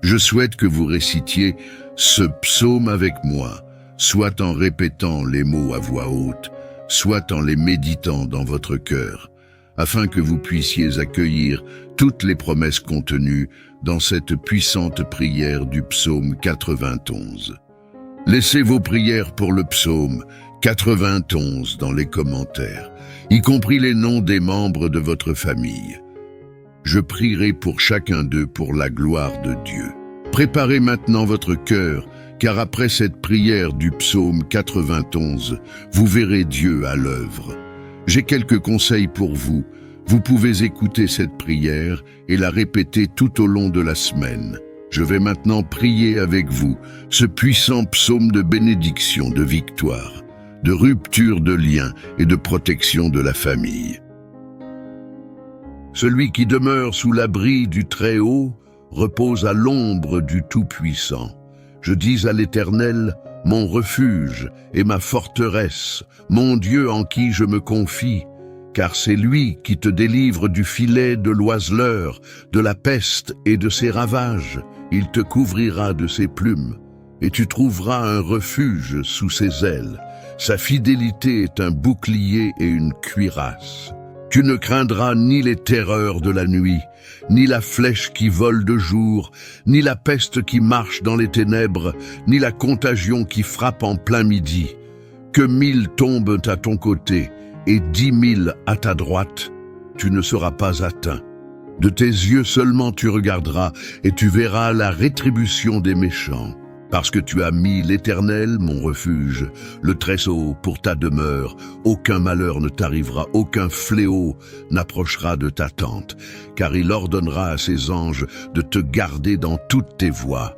Je souhaite que vous récitiez ce psaume avec moi, soit en répétant les mots à voix haute, soit en les méditant dans votre cœur, afin que vous puissiez accueillir toutes les promesses contenues dans cette puissante prière du psaume 91. Laissez vos prières pour le psaume 91 dans les commentaires, y compris les noms des membres de votre famille. Je prierai pour chacun d'eux pour la gloire de Dieu. Préparez maintenant votre cœur, car après cette prière du psaume 91, vous verrez Dieu à l'œuvre. J'ai quelques conseils pour vous. Vous pouvez écouter cette prière et la répéter tout au long de la semaine. Je vais maintenant prier avec vous ce puissant psaume de bénédiction, de victoire, de rupture de liens et de protection de la famille. Celui qui demeure sous l'abri du Très-Haut repose à l'ombre du Tout-Puissant. Je dis à l'Éternel, mon refuge et ma forteresse, mon Dieu en qui je me confie, car c'est lui qui te délivre du filet de l'oiseleur, de la peste et de ses ravages. Il te couvrira de ses plumes, et tu trouveras un refuge sous ses ailes. Sa fidélité est un bouclier et une cuirasse. Tu ne craindras ni les terreurs de la nuit, ni la flèche qui vole de jour, ni la peste qui marche dans les ténèbres, ni la contagion qui frappe en plein midi. Que 1000 tombent à ton côté et 10 000 à ta droite, tu ne seras pas atteint. De tes yeux seulement tu regarderas et tu verras la rétribution des méchants. Parce que tu as mis l'Éternel, mon refuge, le Très-Haut pour ta demeure, aucun malheur ne t'arrivera, aucun fléau n'approchera de ta tente, car il ordonnera à ses anges de te garder dans toutes tes voies.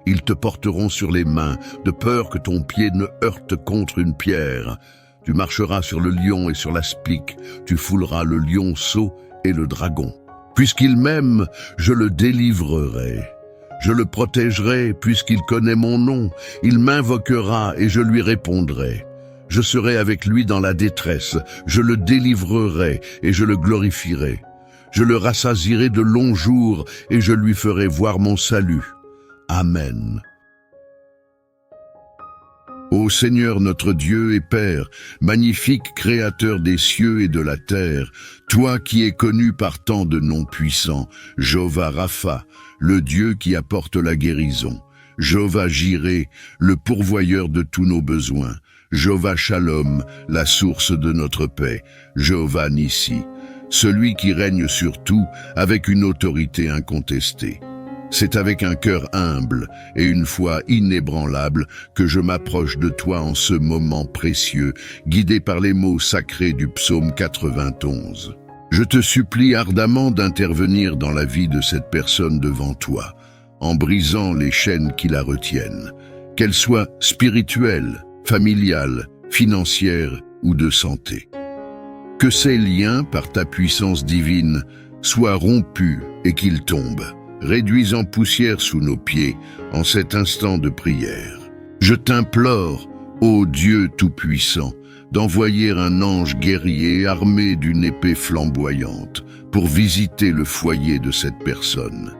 Ils te porteront sur les mains, de peur que ton pied ne heurte contre une pierre. Tu marcheras sur le lion et sur l'aspic, tu fouleras le lionceau et le dragon. Puisqu'il m'aime, je le délivrerai. Je le protégerai puisqu'il connaît mon nom. Il m'invoquera et je lui répondrai. Je serai avec lui dans la détresse. Je le délivrerai et je le glorifierai. Je le rassasierai de longs jours et je lui ferai voir mon salut. Amen. Ô Seigneur notre Dieu et Père, magnifique Créateur des cieux et de la terre, toi qui es connu par tant de noms puissants, Jéhovah Rapha, le Dieu qui apporte la guérison, Jéhovah Jireh, le pourvoyeur de tous nos besoins, Jéhovah Shalom, la source de notre paix, Jéhovah Nissi, celui qui règne sur tout avec une autorité incontestée. C'est avec un cœur humble et une foi inébranlable que je m'approche de toi en ce moment précieux, guidé par les mots sacrés du psaume 91. Je te supplie ardemment d'intervenir dans la vie de cette personne devant toi, en brisant les chaînes qui la retiennent, qu'elles soient spirituelles, familiales, financières ou de santé. Que ces liens, par ta puissance divine, soient rompus et qu'ils tombent, réduits en poussière sous nos pieds en cet instant de prière. Je t'implore, ô Dieu Tout-Puissant, d'envoyer un ange guerrier armé d'une épée flamboyante pour visiter le foyer de cette personne.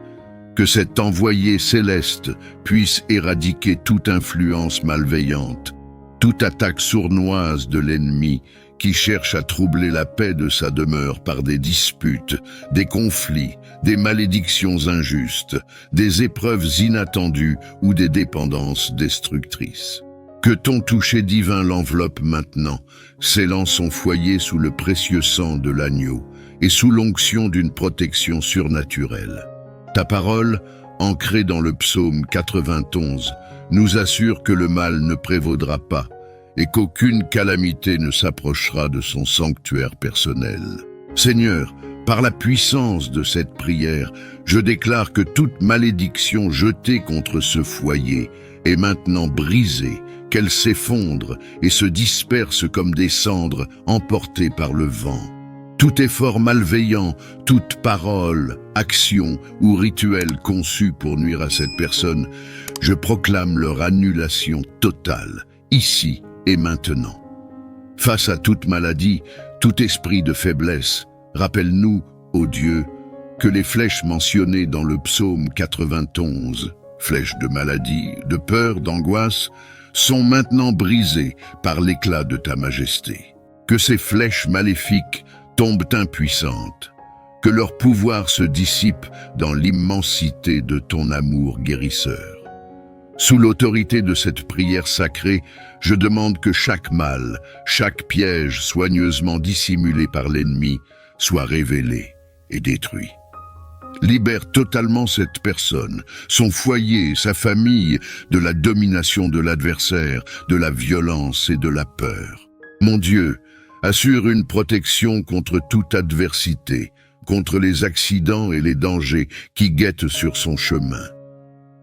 Que cet envoyé céleste puisse éradiquer toute influence malveillante, toute attaque sournoise de l'ennemi qui cherche à troubler la paix de sa demeure par des disputes, des conflits, des malédictions injustes, des épreuves inattendues ou des dépendances destructrices. Que ton toucher divin l'enveloppe maintenant, scellant son foyer sous le précieux sang de l'agneau et sous l'onction d'une protection surnaturelle. Ta parole, ancrée dans le psaume 91, nous assure que le mal ne prévaudra pas et qu'aucune calamité ne s'approchera de son sanctuaire personnel. Seigneur, par la puissance de cette prière, je déclare que toute malédiction jetée contre ce foyer est maintenant brisée, qu'elle s'effondre et se disperse comme des cendres emportées par le vent. Tout effort malveillant, toute parole, action ou rituel conçu pour nuire à cette personne, je proclame leur annulation totale, ici et maintenant. Face à toute maladie, tout esprit de faiblesse, rappelle-nous, ô Dieu, que les flèches mentionnées dans le psaume 91, flèches de maladie, de peur, d'angoisse, sont maintenant brisées par l'éclat de ta majesté. Que ces flèches maléfiques tombent impuissantes, que leur pouvoir se dissipe dans l'immensité de ton amour guérisseur. Sous l'autorité de cette prière sacrée, je demande que chaque mal, chaque piège soigneusement dissimulé par l'ennemi soit révélé et détruit. Libère totalement cette personne, son foyer, sa famille, de la domination de l'adversaire, de la violence et de la peur. Mon Dieu, assure une protection contre toute adversité, contre les accidents et les dangers qui guettent sur son chemin.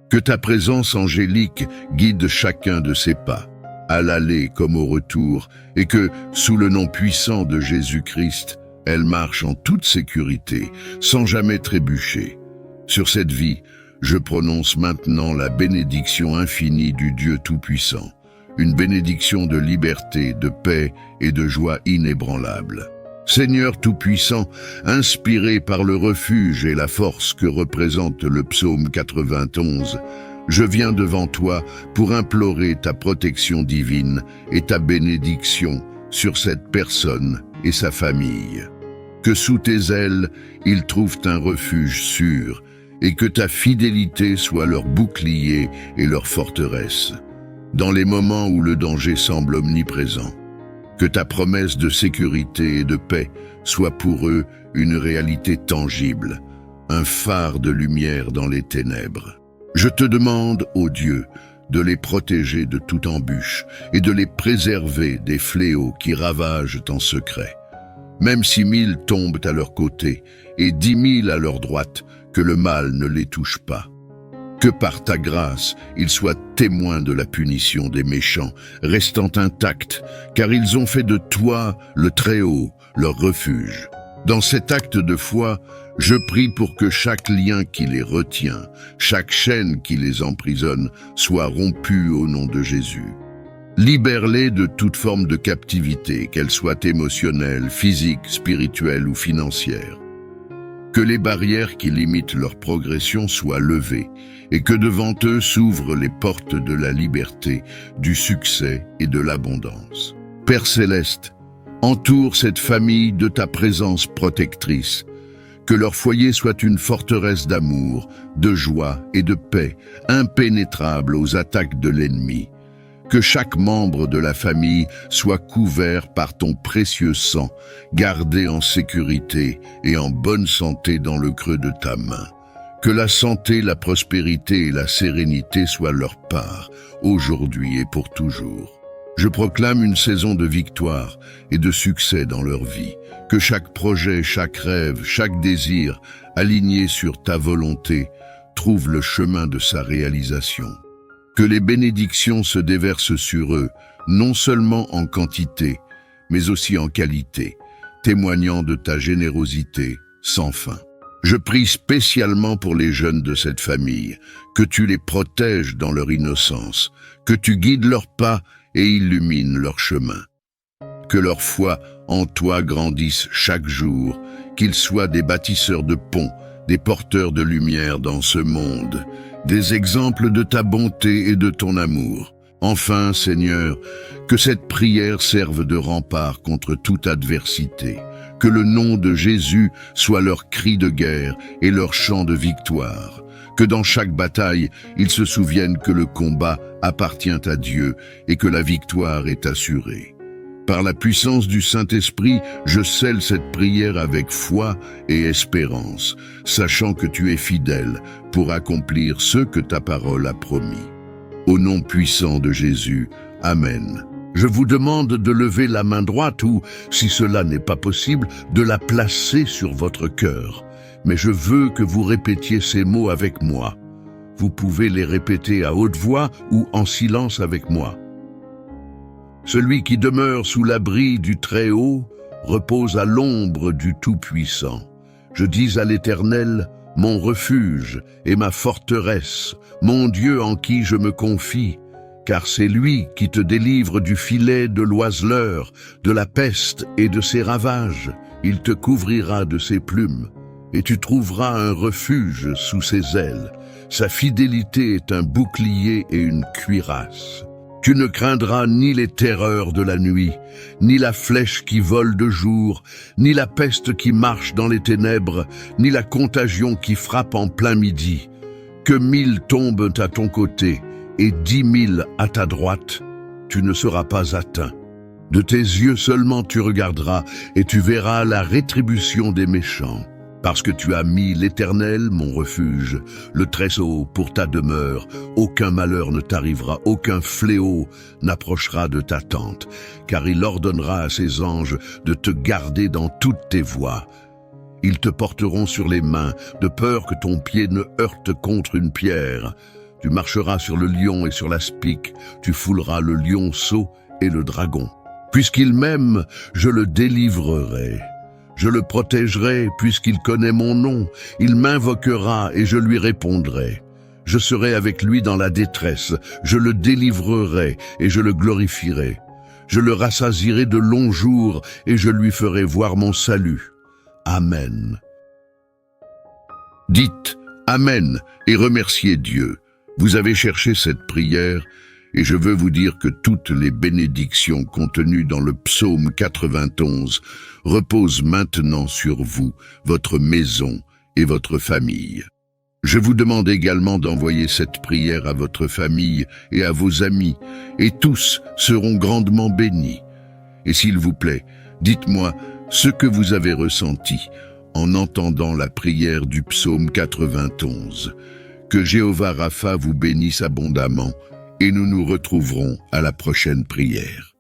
Que ta présence angélique guide chacun de ses pas, à l'aller comme au retour, et que, sous le nom puissant de Jésus-Christ, elle marche en toute sécurité, sans jamais trébucher. Sur cette vie, je prononce maintenant la bénédiction infinie du Dieu Tout-Puissant, une bénédiction de liberté, de paix et de joie inébranlable. Seigneur Tout-Puissant, inspiré par le refuge et la force que représente le psaume 91, je viens devant toi pour implorer ta protection divine et ta bénédiction sur cette personne et sa famille. Que sous tes ailes, ils trouvent un refuge sûr et que ta fidélité soit leur bouclier et leur forteresse, dans les moments où le danger semble omniprésent. Que ta promesse de sécurité et de paix soit pour eux une réalité tangible, un phare de lumière dans les ténèbres. Je te demande, ô Dieu, de les protéger de toute embûche et de les préserver des fléaux qui ravagent en secret. Même si 1000 tombent à leur côté et 10 000 à leur droite, que le mal ne les touche pas. Que par ta grâce, ils soient témoins de la punition des méchants, restant intacts, car ils ont fait de toi, le Très-Haut, leur refuge. Dans cet acte de foi, je prie pour que chaque lien qui les retient, chaque chaîne qui les emprisonne, soit rompu au nom de Jésus. Libère-les de toute forme de captivité, qu'elle soit émotionnelle, physique, spirituelle ou financière. Que les barrières qui limitent leur progression soient levées et que devant eux s'ouvrent les portes de la liberté, du succès et de l'abondance. Père Céleste, entoure cette famille de ta présence protectrice. Que leur foyer soit une forteresse d'amour, de joie et de paix, impénétrable aux attaques de l'ennemi. Que chaque membre de la famille soit couvert par ton précieux sang, gardé en sécurité et en bonne santé dans le creux de ta main. Que la santé, la prospérité et la sérénité soient leur part, aujourd'hui et pour toujours. Je proclame une saison de victoire et de succès dans leur vie. Que chaque projet, chaque rêve, chaque désir, aligné sur ta volonté, trouve le chemin de sa réalisation. Que les bénédictions se déversent sur eux, non seulement en quantité, mais aussi en qualité, témoignant de ta générosité sans fin. Je prie spécialement pour les jeunes de cette famille, que tu les protèges dans leur innocence, que tu guides leurs pas et illumines leur chemin. Que leur foi en toi grandisse chaque jour, qu'ils soient des bâtisseurs de ponts, des porteurs de lumière dans ce monde, des exemples de ta bonté et de ton amour. Enfin, Seigneur, que cette prière serve de rempart contre toute adversité, que le nom de Jésus soit leur cri de guerre et leur chant de victoire, que dans chaque bataille, ils se souviennent que le combat appartient à Dieu et que la victoire est assurée. Par la puissance du Saint-Esprit, je scelle cette prière avec foi et espérance, sachant que tu es fidèle pour accomplir ce que ta parole a promis. Au nom puissant de Jésus, Amen. Je vous demande de lever la main droite ou, si cela n'est pas possible, de la placer sur votre cœur. Mais je veux que vous répétiez ces mots avec moi. Vous pouvez les répéter à haute voix ou en silence avec moi. Celui qui demeure sous l'abri du Très-Haut repose à l'ombre du Tout-Puissant. Je dis à l'Éternel, mon refuge et ma forteresse, mon Dieu en qui je me confie, car c'est lui qui te délivre du filet de l'oiseleur, de la peste et de ses ravages. Il te couvrira de ses plumes. et tu trouveras un refuge sous ses ailes. Sa fidélité est un bouclier et une cuirasse. Tu ne craindras ni les terreurs de la nuit, ni la flèche qui vole de jour, ni la peste qui marche dans les ténèbres, ni la contagion qui frappe en plein midi. Que 1000 tombent à ton côté et 10 000 à ta droite, tu ne seras pas atteint. De tes yeux seulement tu regarderas et tu verras la rétribution des méchants. Parce que tu as mis l'Éternel, mon refuge, le Très-Haut pour ta demeure, aucun malheur ne t'arrivera, aucun fléau n'approchera de ta tente, car il ordonnera à ses anges de te garder dans toutes tes voies. Ils te porteront sur les mains, de peur que ton pied ne heurte contre une pierre. Tu marcheras sur le lion et sur l'aspic, tu fouleras le lionceau et le dragon. Puisqu'il m'aime, je le délivrerai. Je le protégerai puisqu'il connaît mon nom. Il m'invoquera et je lui répondrai. Je serai avec lui dans la détresse. Je le délivrerai et je le glorifierai. Je le rassasierai de longs jours et je lui ferai voir mon salut. Amen. Dites Amen et remerciez Dieu. Vous avez cherché cette prière et je veux vous dire que toutes les bénédictions contenues dans le psaume 91 reposent maintenant sur vous, votre maison et votre famille. Je vous demande également d'envoyer cette prière à votre famille et à vos amis, et tous seront grandement bénis. Et s'il vous plaît, dites-moi ce que vous avez ressenti en entendant la prière du psaume 91. Que Jéhovah Rapha vous bénisse abondamment, et nous nous retrouverons à la prochaine prière.